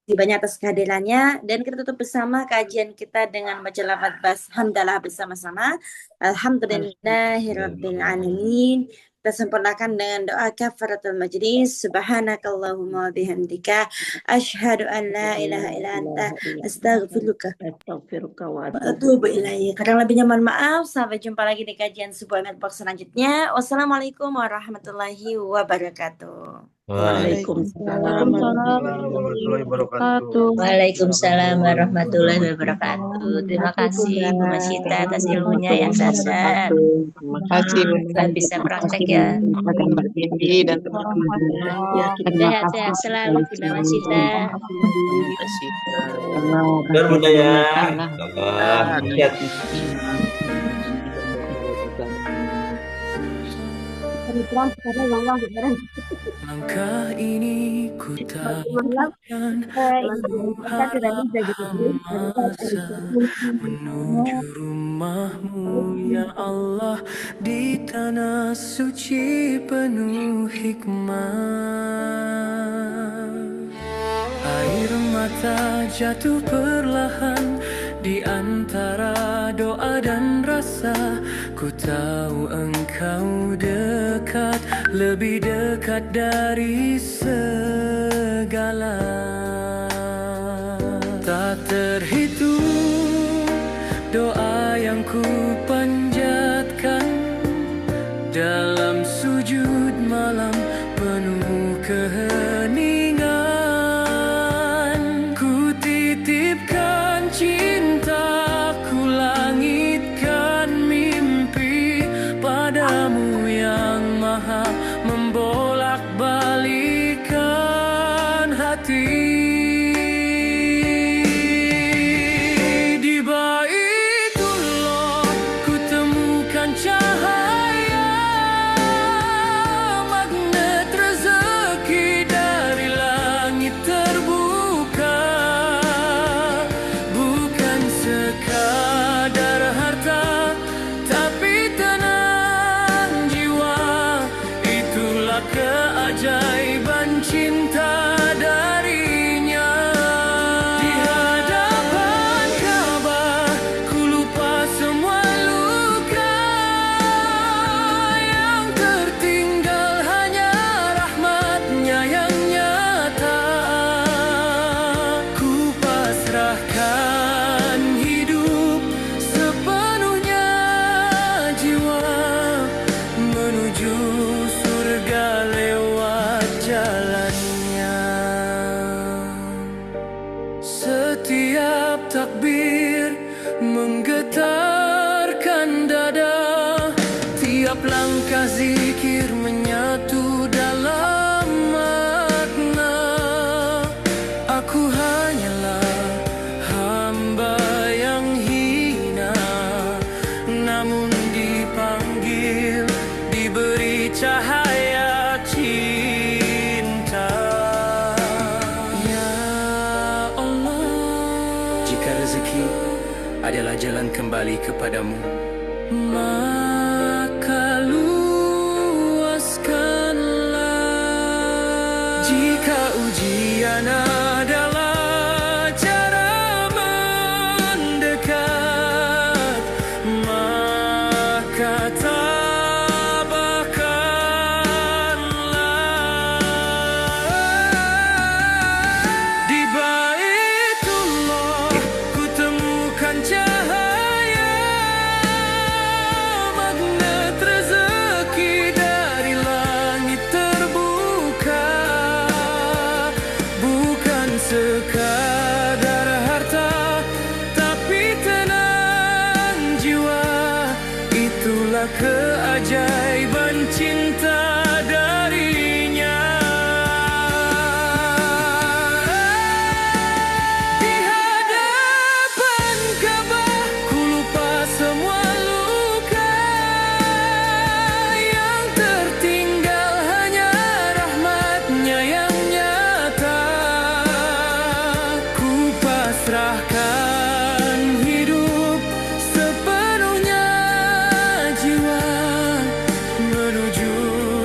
banyak atas kehadirannya dan kita tutup bersama kajian kita dengan baca lafaz hamdalah bersama-sama. Alhamdulillahirabbil alamin. Kita sempurnakan dengan doa kafaratul majlis. Subhanakallahumma bihamdika asyhadu an la ilaha illa anta astaghfiruka wa atubu ilaik. Kurang lebihnya mohon maaf. Sampai jumpa lagi di kajian sebuah network selanjutnya. Wassalamualaikum warahmatullahi wabarakatuh. Waalaikumsalam warahmatullahi wabarakatuh. Waalaikumsalam warahmatullahi wabarakatuh. Terima kasih Bu Masyita atas ilmunya yang dahsyat. Terima kasih Dan bisa praktek ya. Mbak Cindy dan Sehat-sehat selalu Bunda Masyita. Terima kasih. Benar Bunda ya. Allah. Lihat. Langkah ini ku takkan menuju rumahmu ya Allah, di tanah suci penuh hikmah. Air mata jatuh perlahan di antara doa dan rasa. Ku tahu engkau dekat, lebih dekat dari segala. Tak terhitung sujud malam penuh keheningan. Ku titipkan cintaku, langitkan mimpi padamu yang maha membolak-balikan hati. Di Baitullah ku temukan cahaya, magnet rezeki dari langit terbuka. Bukan sekadar harta, tapi tenang jiwa. Itulah keajaiban cinta darinya. Di hadapan Ka'bah ku lupa semua luka, yang tertinggal hanya rahmatnya yang nyata. Ku pasrahkan hidup sepenuhnya jiwa, menuju surga lewat jalannya. Setiap takbir menggetarkan dada, tiap langkah zikir menyatu dalam makna. Aku hanyalah hamba yang hina, namun dipanggil, diberi cahaya cinta. Ya Allah, jika rezeki adalah jalan kembali kepadamu, maka luaskanlah. Jika ujian adalah cara mendekat, maka tabahkanlah. Di Baitullah ku temukan cahaya, magnet rezeki dari langit terbuka. Bukan sekadar harta, tapi tenang jiwa. Itulah keajaiban cinta darinya. Di hadapan Ka'bah ku lupa semua luka, yang tertinggal hanya rahmatnya yang nyata. Ku pasrahkan hidup sepenuhnya jiwa, menuju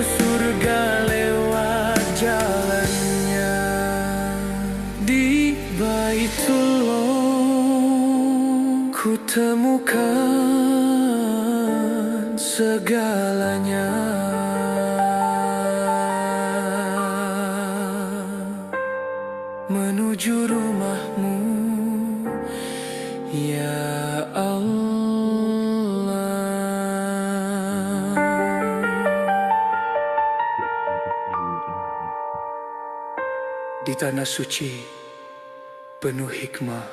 surga lewat jalannya. Di Baitullah ku temukan segalanya, menuju rumahmu ya Allah. Di tanah suci penuh hikmah.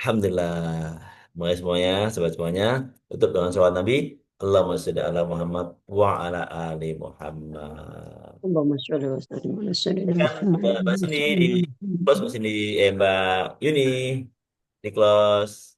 Alhamdulillah. Mulai semuanya, sobat semuanya, tutup dengan sholawat Nabi. Allahumma sholli ala Muhammad wa ala ali Muhammad. Allahumma sholli wa sallim ala sayyidina Kan Muhammad. Mbak sini di close, Mbak sini Mbak Yuni di close.